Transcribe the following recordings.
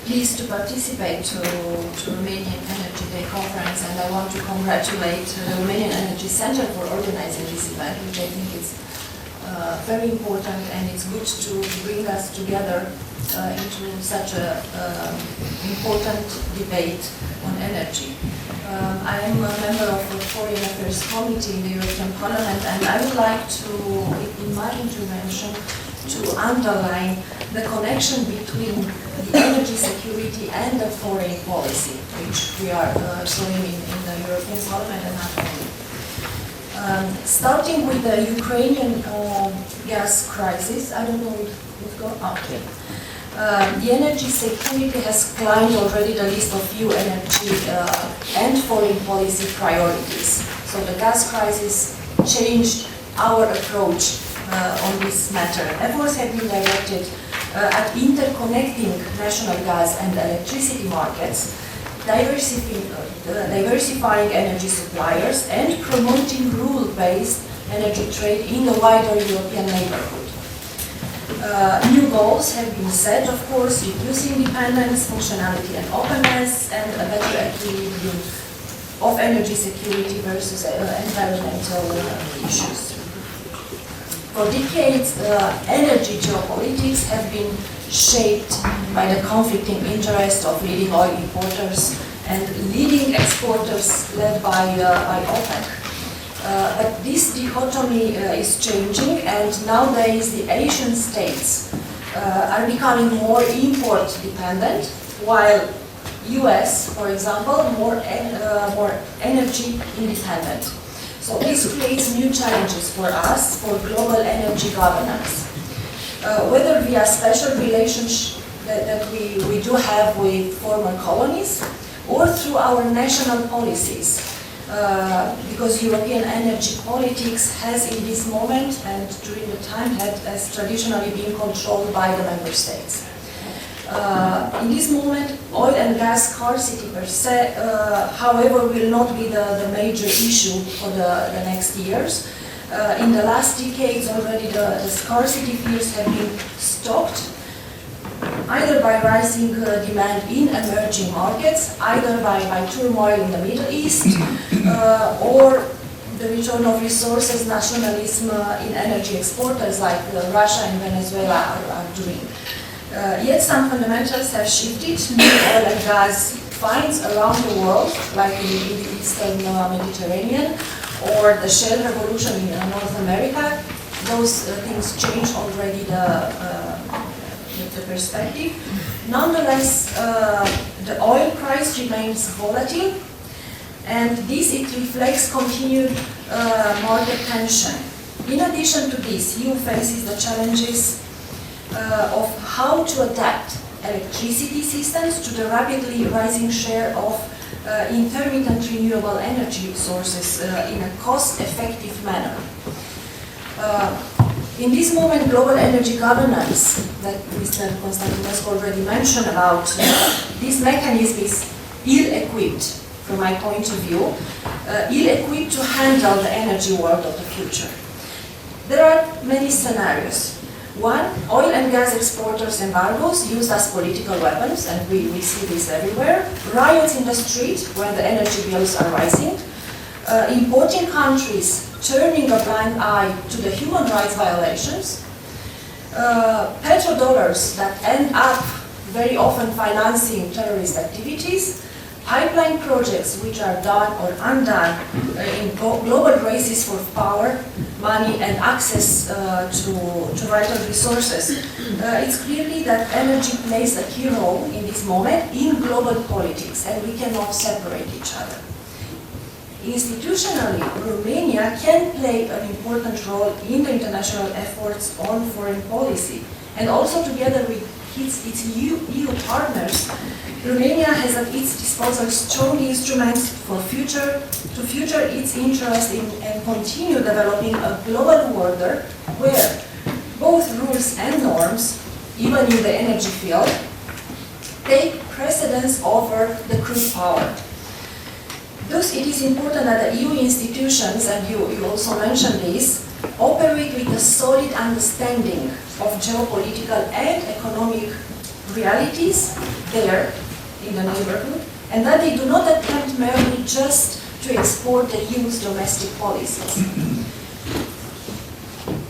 pleased to participate to Romanian Energy Day conference, and I want to congratulate the Romanian Energy Center for organizing this event, which I think is very important, and it's good to bring us together into such an important debate on energy. I am a member of the Foreign Affairs Committee in the European Parliament, and I would like to, in my intervention, to underline the connection between the energy security and the foreign policy, which we are showing in the European Parliament and not only. Starting with the Ukrainian gas crisis, I don't know if it's gone up here. The energy security has climbed already the list of EU energy and foreign policy priorities. So the gas crisis changed our approach on this matter. Efforts have been directed at interconnecting national gas and electricity markets, diversifying energy suppliers, and promoting rule-based energy trade in the wider European neighborhood. New goals have been set, of course, reducing dependence, functionality and openness, and a better equilibrium of energy security versus environmental issues. For decades, energy geopolitics have been shaped by the conflicting interests of leading oil importers and leading exporters led by OPEC. But this dichotomy is changing, and nowadays the Asian states are becoming more import dependent, while US, for example, more energy independent. So this creates new challenges for us for global energy governance. Whether via special relationship that we do have with former colonies, or through our national policies, because European energy politics has in this moment and during the time has traditionally been controlled by the member states. In this moment, oil and gas scarcity per se, however, will not be the major issue for the next years. In the last decades already the scarcity fears have been stopped, either by rising demand in emerging markets, either by turmoil in the Middle East, or the return of resources nationalism in energy exporters like Russia and Venezuela are doing. Yet some fundamentals have shifted. New oil and gas finds around the world, like in the Eastern Mediterranean, or the shale revolution in North America. Those things change already the perspective. Nonetheless, the oil price remains volatile, and this it reflects continued market tension. In addition to this, EU faces the challenges of how to adapt electricity systems to the rapidly rising share of intermittent renewable energy sources in a cost-effective manner. In this moment, global energy governance, that Mr. Constantinescu already mentioned about, this mechanism is ill-equipped, from my point of view, ill-equipped to handle the energy world of the future. There are many scenarios. One, oil and gas exporters' embargoes used as political weapons, and we see this everywhere. Riots in the street when the energy bills are rising. Importing countries turning a blind eye to the human rights violations. Petrodollars that end up very often financing terrorist activities. Pipeline projects which are done or undone in global races for power, money and access to vital resources. It's clearly that energy plays a key role in this moment in global politics, and we cannot separate each other. Institutionally, Romania can play an important role in the international efforts on foreign policy, and also together with its EU partners, Romania has at its disposal strong instruments to future its interest in and continue developing a global order where both rules and norms, even in the energy field, take precedence over the crude power. Thus, it is important that the EU institutions, and you also mentioned this, operate with a solid understanding of geopolitical and economic realities there in the neighborhood, and that they do not attempt merely just to export the EU's domestic policies.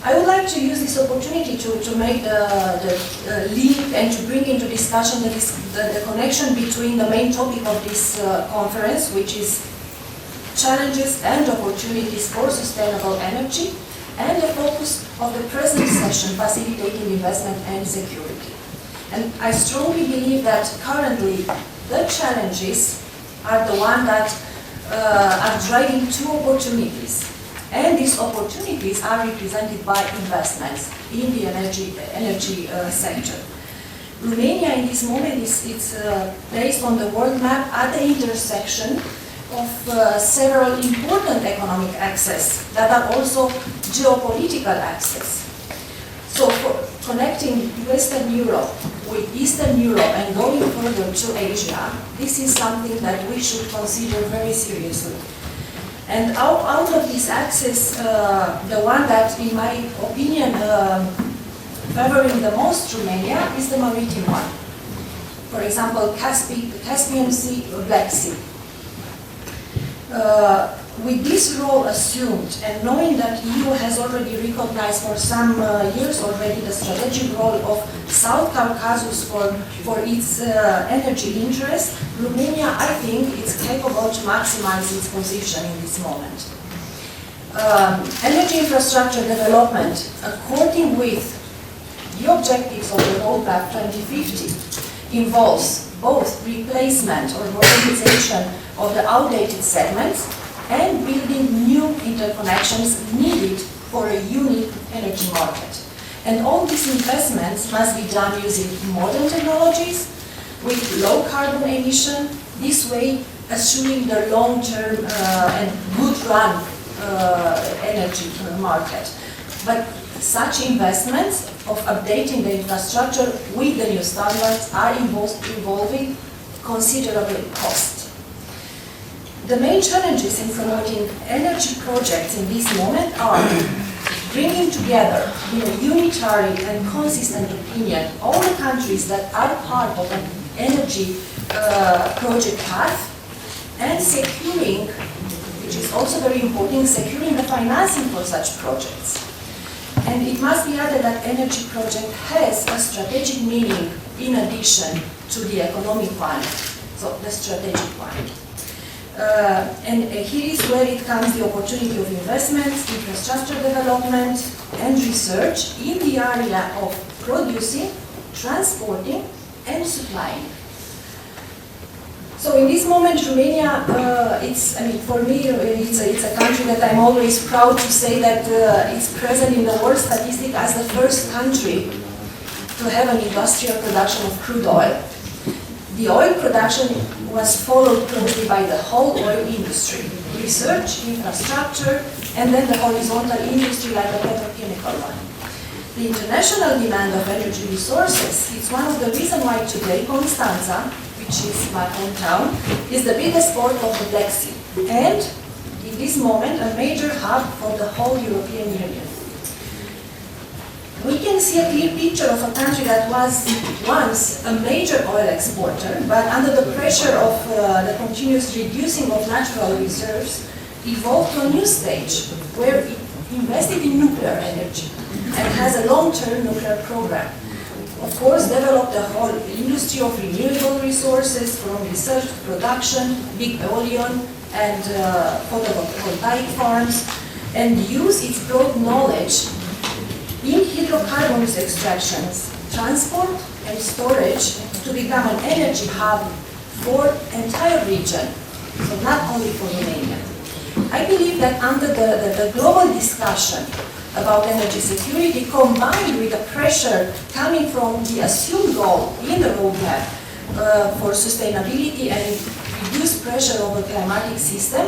I would like to use this opportunity to make the link and to bring into discussion the connection between the main topic of this conference, which is challenges and opportunities for sustainable energy, and the focus of the present session, facilitating investment and security. And I strongly believe that currently the challenges are the ones that are driving two opportunities. And these opportunities are represented by investments in the energy sector. Romania in this moment is placed on the world map at the intersection of several important economic axes that are also geopolitical axes. So for connecting Western Europe with Eastern Europe and going further to Asia, this is something that we should consider very seriously. And out of this axis, the one that, in my opinion, favoring the most Romania is the maritime one. For example, Caspian Sea, Black Sea. With this role assumed, and knowing that EU has already recognized for some years already the strategic role of South Caucasus for its energy interests, Romania, I think, is capable to maximize its position in this moment. Energy infrastructure development, according with the objectives of the Roadmap 2050, involves both replacement or modernization of the outdated segments and building new interconnections needed for a unique energy market. And all these investments must be done using modern technologies with low carbon emission, this way assuring the long-term and good run energy market. But such investments of updating the infrastructure with the new standards are involving considerable cost. The main challenges in promoting energy projects in this moment are bringing together in a unitary and consistent opinion all the countries that are part of an energy project path, and securing, which is also very important, securing the financing for such projects. And it must be added that energy project has a strategic meaning in addition to the economic one, so the strategic one. And here is where it comes the opportunity of investments, infrastructure development, and research in the area of producing, transporting, and supplying. So in this moment, Romania, for me, it's a country that I'm always proud to say that it's present in the world statistic as the first country to have an industrial production of crude oil. The oil production was followed closely by the whole oil industry, research, infrastructure, and then the horizontal industry like the petrochemical one. The international demand of energy resources is one of the reasons why today Constanța, which is my hometown, is the biggest port of the Black Sea, and in this moment a major hub for the whole European Union. We can see a clear picture of a country that was once a major oil exporter, but under the pressure of the continuous reducing of natural reserves, evolved to a new stage where it invested in nuclear energy and has a long-term nuclear program. Of course, developed a whole industry of renewable resources from research to production, big eolian and photovoltaic farms, and use its broad knowledge in hydrocarbons extractions, transport and storage to become an energy hub for entire region, so not only for Romania. I believe that under the global discussion about energy security, combined with the pressure coming from the assumed goal in the roadmap for sustainability and reduced pressure of the climatic system,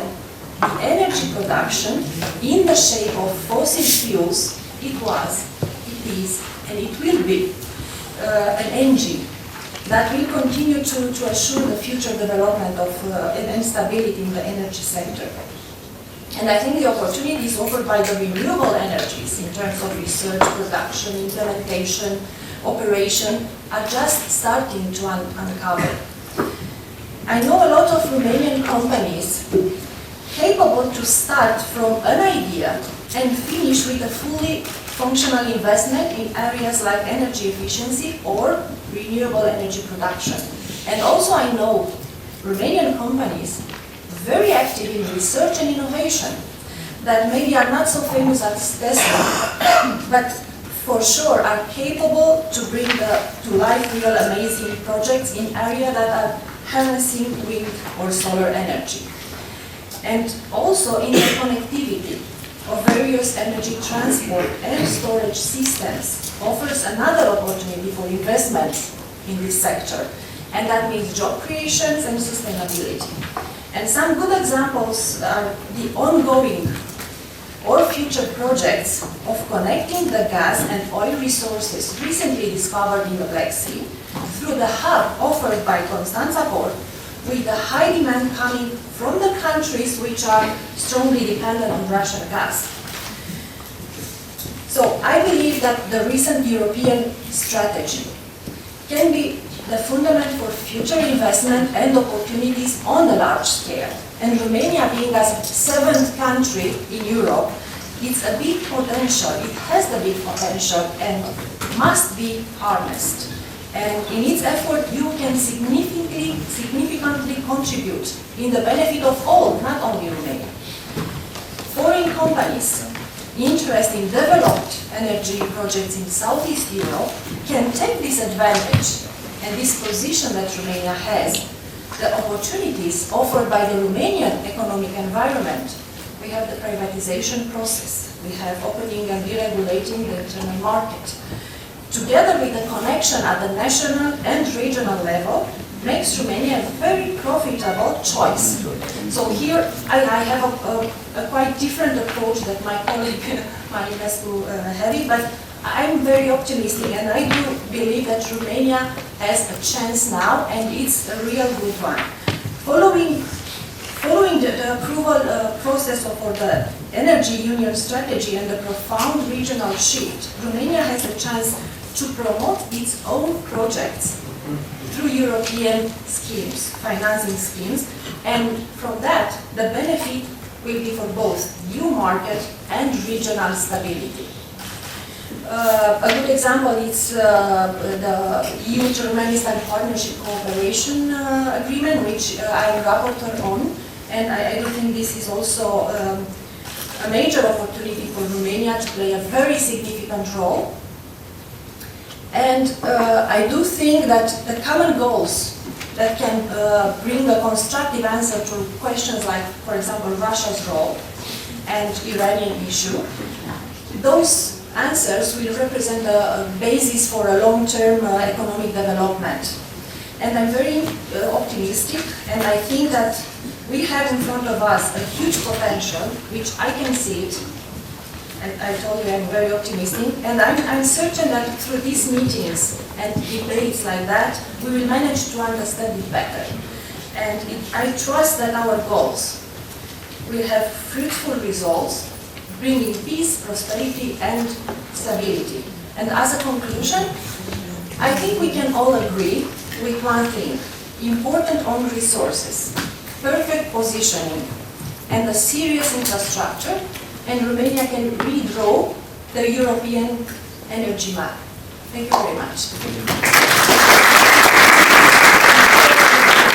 the energy production in the shape of fossil fuels, it was, it is, and it will be an engine that will continue to assure the future development of and stability in the energy sector. And I think the opportunities offered by the renewable energies in terms of research, production, implementation, operation are just starting to uncover. I know a lot of Romanian companies capable to start from an idea and finish with a fully functional investment in areas like energy efficiency or renewable energy production. And also I know Romanian companies very active in research and innovation that maybe are not so famous as Tesla, but for sure are capable to bring to life real amazing projects in areas that are harnessing wind or solar energy. And also in the connectivity of various energy transport and storage systems offers another opportunity for investment in this sector. And that means job creations and sustainability. And some good examples are the ongoing or future projects of connecting the gas and oil resources recently discovered in the Black Sea through the hub offered by Constanța Port, with the high demand coming from the countries which are strongly dependent on Russian gas. So I believe that the recent European strategy can be the fundament for future investment and opportunities on a large scale. And Romania, being as a seventh country in Europe, it's a big potential, it has the big potential and must be harnessed. And in its effort, you can significantly contribute in the benefit of all, not only Romania. Foreign companies interested in developed energy projects in Southeast Europe can take this advantage and this position that Romania has, the opportunities offered by the Romanian economic environment. We have the privatization process, we have opening and deregulating the internal market. Together with the connection at the national and regional level, makes Romania a very profitable choice. So here I have a quite different approach that my colleague Ramona Mănescu having, but I'm very optimistic and I do believe that Romania has a chance now and it's a real good one. Following the approval process for the Energy Union strategy and the profound regional shift, Romania has a chance to promote its own projects through European schemes, financing schemes, and from that the benefit will be for both new market and regional stability. A good example is the EU-Turkmenistan Partnership Cooperation Agreement, which I am rapporteur on, and I do think this is also a major opportunity for Romania to play a very significant role. And I do think that the common goals that can bring a constructive answer to questions like, for example, Russia's role and Iranian issue, those answers will represent a basis for a long-term economic development. And I'm very optimistic, and I think that we have in front of us a huge potential, which I can see it. And I told you I'm very optimistic, and I'm certain that through these meetings and debates like that, we will manage to understand it better. And I trust that our goals will have fruitful results, bringing peace, prosperity, and stability. And as a conclusion, I think we can all agree with one thing: important own resources, perfect positioning, and a serious infrastructure, and Romania can redraw the European energy map. Thank you very much.